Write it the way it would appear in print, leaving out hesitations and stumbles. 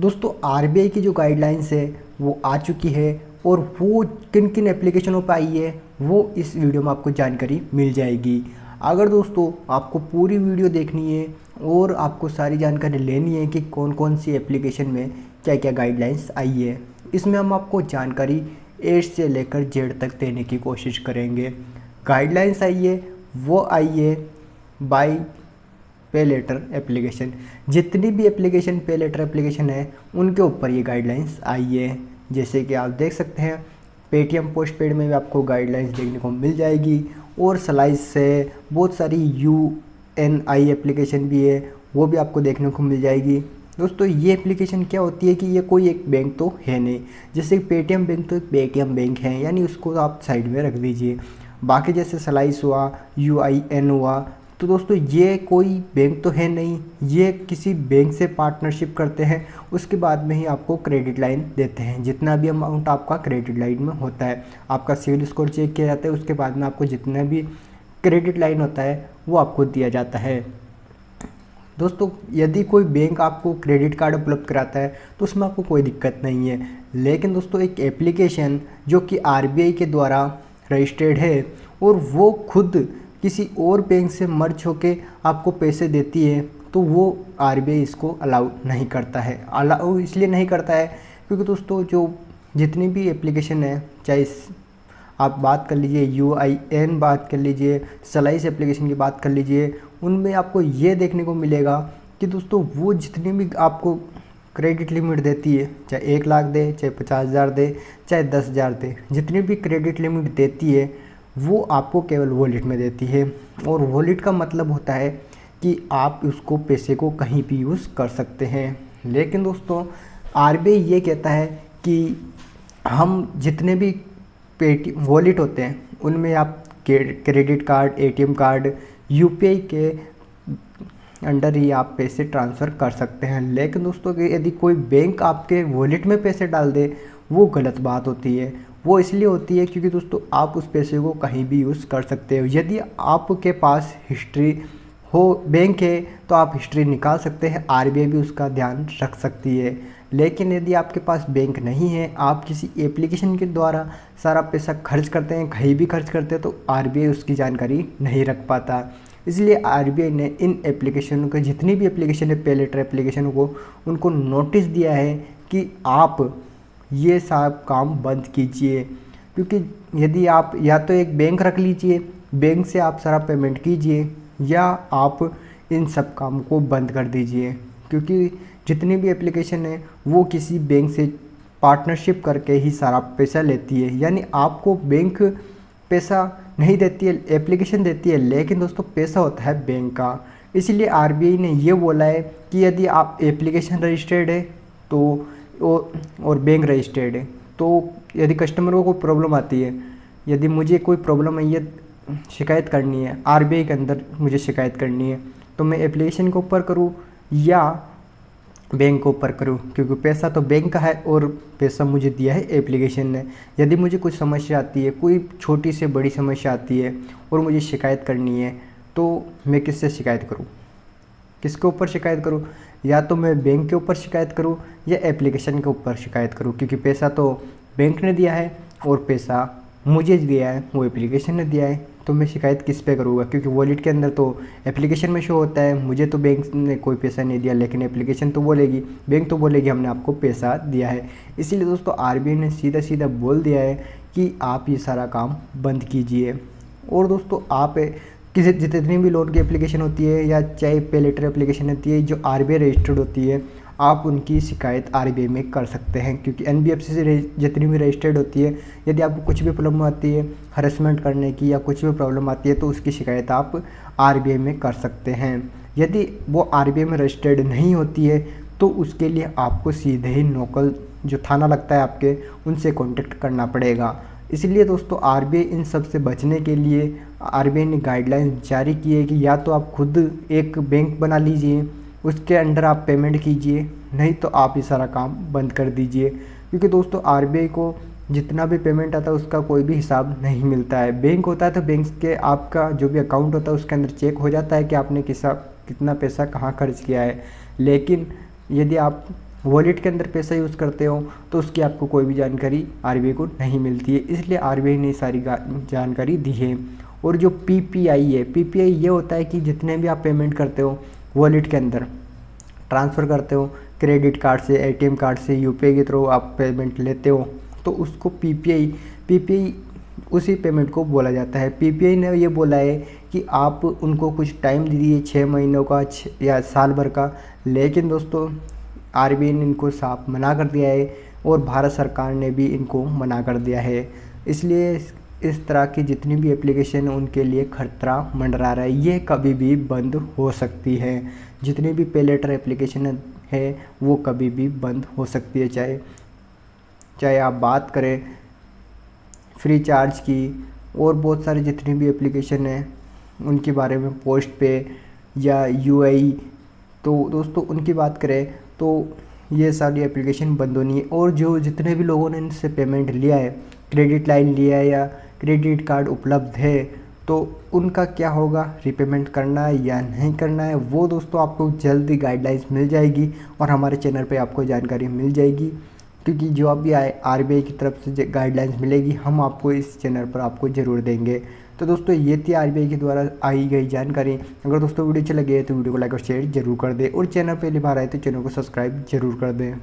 दोस्तों आरबीआई की जो गाइडलाइंस है वो आ चुकी है और वो किन किन एप्लीकेशनों पर आई है वो इस वीडियो में आपको जानकारी मिल जाएगी। अगर दोस्तों आपको पूरी वीडियो देखनी है और आपको सारी जानकारी लेनी है कि कौन कौन सी एप्लीकेशन में क्या क्या गाइडलाइंस आई है, इसमें हम आपको जानकारी ए से लेकर जेड तक देने की कोशिश करेंगे। गाइडलाइंस आई है वो आई है बाय पे लेटर एप्लीकेशन। जितनी भी एप्लीकेशन पे लेटर एप्लीकेशन है उनके ऊपर ये गाइडलाइंस आई है। जैसे कि आप देख सकते हैं पेटीएम पोस्ट पेड में भी आपको गाइडलाइंस देखने को मिल जाएगी और स्लाइस से बहुत सारी यूएनआई एप्लीकेशन भी है वो भी आपको देखने को मिल जाएगी। दोस्तों ये एप्लीकेशन क्या होती है कि ये कोई एक बैंक तो है नहीं, जैसे पेटीएम बैंक तो एक पेटीएम बैंक है, यानी उसको आप साइड में रख दीजिए। बाकी जैसे स्लाइस हुआ, यूआईएन हुआ, तो दोस्तों ये कोई बैंक तो है नहीं, ये किसी बैंक से पार्टनरशिप करते हैं, उसके बाद में ही आपको क्रेडिट लाइन देते हैं। जितना भी अमाउंट आपका क्रेडिट लाइन में होता है, आपका सिविल स्कोर चेक किया जाता है, उसके बाद में आपको जितना भी क्रेडिट लाइन होता है वो आपको दिया जाता है। दोस्तों यदि कोई बैंक आपको क्रेडिट कार्ड उपलब्ध कराता है तो उसमें आपको कोई दिक्कत नहीं है, लेकिन दोस्तों एक एप्लीकेशन जो कि आरबीआई के द्वारा रजिस्टर्ड है और वो खुद किसी और बैंक से मर्ज होके आपको पैसे देती है तो वो आरबीआई इसको अलाउ नहीं करता है। अलाउ इसलिए नहीं करता है क्योंकि दोस्तों जो जितनी भी एप्लीकेशन है, चाहे आप बात कर लीजिए यूआईएन, बात कर लीजिए स्लाइस एप्लीकेशन की बात कर लीजिए, उनमें आपको ये देखने को मिलेगा कि दोस्तों वो जितनी भी आपको क्रेडिट लिमिट देती है, चाहे 1 लाख दे, चाहे 50,000 दे, चाहे 10,000 दे, जितनी भी क्रेडिट लिमिट देती है वो आपको केवल वॉलेट में देती है। और वॉलेट का मतलब होता है कि आप उसको पैसे को कहीं भी यूज़ कर सकते हैं। लेकिन दोस्तों आरबीआई ये कहता है कि हम जितने भी वॉलेट होते हैं उनमें आप credit card, ATM card, UPI के अंडर ही आप पैसे ट्रांसफ़र कर सकते हैं। लेकिन दोस्तों यदि कोई बैंक आपके वॉलेट में पैसे डाल दे वो गलत बात होती है। वो इसलिए होती है क्योंकि दोस्तों आप उस पैसे को कहीं भी यूज़ कर सकते हो। यदि आपके पास हिस्ट्री हो बैंक है तो आप हिस्ट्री निकाल सकते हैं, आरबीआई भी उसका ध्यान रख सकती है। लेकिन यदि आपके पास बैंक नहीं है, आप किसी एप्लीकेशन के द्वारा सारा पैसा खर्च करते हैं, कहीं भी खर्च करते हैं, तो आरबीआई उसकी जानकारी नहीं रख पाता। इसलिए आरबीआई ने इन एप्लीकेशनों को, जितनी भी एप्लीकेशन है पे लेटर एप्लीकेशन को, उनको नोटिस दिया है कि आप ये सब काम बंद कीजिए। क्योंकि यदि आप या तो एक बैंक रख लीजिए, बैंक से आप सारा पेमेंट कीजिए, या आप इन सब काम को बंद कर दीजिए। क्योंकि जितनी भी एप्लीकेशन है वो किसी बैंक से पार्टनरशिप करके ही सारा पैसा लेती है, यानी आपको बैंक पैसा नहीं देती है, एप्लीकेशन देती है, लेकिन दोस्तों पैसा होता है बैंक का। इसलिए आरबीआई ने ये बोला है कि यदि आप एप्लीकेशन रजिस्टर्ड है तो और बैंक रजिस्टर्ड है, तो यदि कस्टमर को कोई प्रॉब्लम आती है, यदि मुझे कोई प्रॉब्लम है, ये शिकायत करनी है आरबीआई के अंदर, मुझे शिकायत करनी है, तो मैं एप्लीकेशन के ऊपर करूँ या बैंक के ऊपर करूँ, क्योंकि पैसा तो बैंक का है और पैसा मुझे दिया है एप्लीकेशन ने। यदि मुझे कुछ समस्या आती है, कोई छोटी से बड़ी समस्या आती है और मुझे शिकायत करनी है, तो मैं किससे शिकायत करूँ, किसके ऊपर शिकायत करूँ? या तो मैं बैंक के ऊपर शिकायत करूँ या एप्लीकेशन के ऊपर शिकायत करूँ, क्योंकि पैसा तो बैंक ने दिया है और पैसा मुझे दिया है वो एप्लीकेशन ने दिया है। तो मैं शिकायत किस पे करूँगा? क्योंकि वॉलेट के अंदर तो एप्लीकेशन में शो होता है मुझे तो बैंक ने कोई पैसा नहीं दिया, लेकिन एप्लीकेशन तो बोलेगी, बैंक तो बोलेगी हमने आपको पैसा दिया है। इसीलिए दोस्तों आरबीआई ने सीधा सीधा बोल दिया है कि आप ये सारा काम बंद कीजिए। और दोस्तों आप किसी जितनी भी लोन की एप्लीकेशन होती है या चाहे पे लेटर एप्लीकेशन होती है जो आरबीआई रजिस्टर्ड होती है, आप उनकी शिकायत आरबीआई में कर सकते हैं। क्योंकि एनबीएफसी से जितनी भी रजिस्टर्ड होती है, यदि आपको कुछ भी प्रॉब्लम आती है हरेसमेंट करने की या कुछ भी प्रॉब्लम आती है तो उसकी शिकायत आप आरबीआई में कर सकते हैं। यदि वो आरबीआई में रजिस्टर्ड नहीं होती है तो उसके लिए आपको सीधे ही लोकल जो थाना लगता है आपके, उनसे कॉन्टेक्ट करना पड़ेगा। इसलिए दोस्तों आरबीआई इन सब से बचने के लिए आरबीआई ने गाइडलाइंस जारी की है कि या तो आप खुद एक बैंक बना लीजिए, उसके अंडर आप पेमेंट कीजिए, नहीं तो आप ये सारा काम बंद कर दीजिए। क्योंकि दोस्तों आरबीआई को जितना भी पेमेंट आता है उसका कोई भी हिसाब नहीं मिलता है। बैंक होता है तो बैंक के आपका जो भी अकाउंट होता है उसके अंदर चेक हो जाता है कि आपने कितना पैसा कहाँ खर्च किया है। लेकिन यदि आप वॉलेट के अंदर पैसा यूज़ करते हो तो उसकी आपको कोई भी जानकारी आरबीआई को नहीं मिलती है, इसलिए आरबीआई ने सारी जानकारी दी है। और जो पीपीआई है, पीपीआई ये होता है कि जितने भी आप पेमेंट करते हो वॉलेट के अंदर, ट्रांसफ़र करते हो क्रेडिट कार्ड से, एटीएम कार्ड से, यूपीआई के थ्रू आप पेमेंट लेते हो, तो उसको पीपीआई उसी पेमेंट को बोला जाता है। पीपीआई ने ये बोला है कि आप उनको कुछ टाइम दीजिए 6 महीनों का या साल भर का, लेकिन दोस्तों आरबीआई ने इनको साफ मना कर दिया है और भारत सरकार ने भी इनको मना कर दिया है। इसलिए इस तरह की जितनी भी एप्लीकेशन है उनके लिए खतरा मंडरा रहा है, ये कभी भी बंद हो सकती है। जितनी भी पे लेटर एप्लीकेशन है वो कभी भी बंद हो सकती है, चाहे आप बात करें फ्री चार्ज की और बहुत सारी जितनी भी एप्लीकेशन है उनके बारे में, पोस्ट पे या यूआई, तो दोस्तों उनकी बात करें तो ये सारी एप्लीकेशन बंद होनी है। और जो जितने भी लोगों ने इनसे पेमेंट लिया है, क्रेडिट लाइन लिया है या क्रेडिट कार्ड उपलब्ध है, तो उनका क्या होगा, रीपेमेंट करना है या नहीं करना है, वो दोस्तों आपको जल्दी गाइडलाइंस मिल जाएगी और हमारे चैनल पे आपको जानकारी मिल जाएगी। क्योंकि जो अभी आरबीआई की तरफ से गाइडलाइंस मिलेगी हम आपको इस चैनल पर आपको ज़रूर देंगे। तो दोस्तों ये थी आरबीआई के द्वारा आई गई जानकारी। अगर दोस्तों वीडियो अच्छी लगे तो वीडियो को लाइक और शेयर जरूर कर दें और चैनल पहली बार आए तो चैनल को सब्सक्राइब जरूर कर दें।